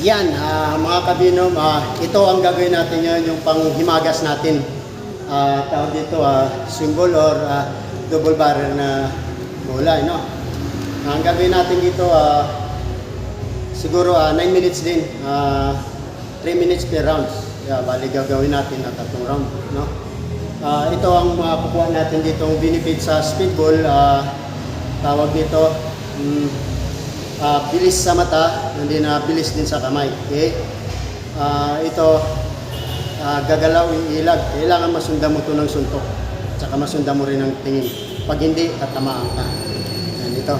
Yan, mga kabinom, ito ang gagawin natin ngayon, yung panghimagas natin. Tawag dito, symbol or double barrel na bola, no? Ang gagawin natin dito, siguro 9 minutes din, 3 minutes per round. Bali gagawin natin na 3 round, no? Ito ang makukuha natin dito, ang benefit sa speedball, tawag dito, bilis sa mata, hindi na bilis din sa kamay. Okay? Ito, gagalaw, iilag. Kailangan masundan mo ito ng suntok. Tsaka masundan mo rin ng tingin. Pag hindi, tatamaan ka. Yan, ito.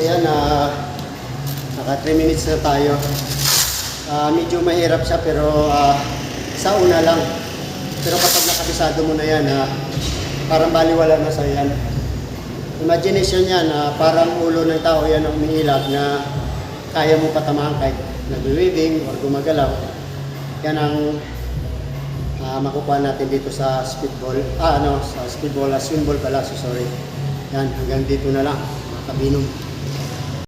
Ayan, naka 3 minutes na tayo. Medyo mahirap siya pero sa una lang. Pero kapag nakabisado mo na yan, parang baliwala na sa yan. Imagination yan, parang ulo ng tao yan ang umiilag na kaya mo patamaan kahit nag-waving or gumagalaw. Yan ang makukuha natin dito sa speedball. Sa speedball, symbol pala, sorry. Yan, hanggang dito na lang, mga kabinom.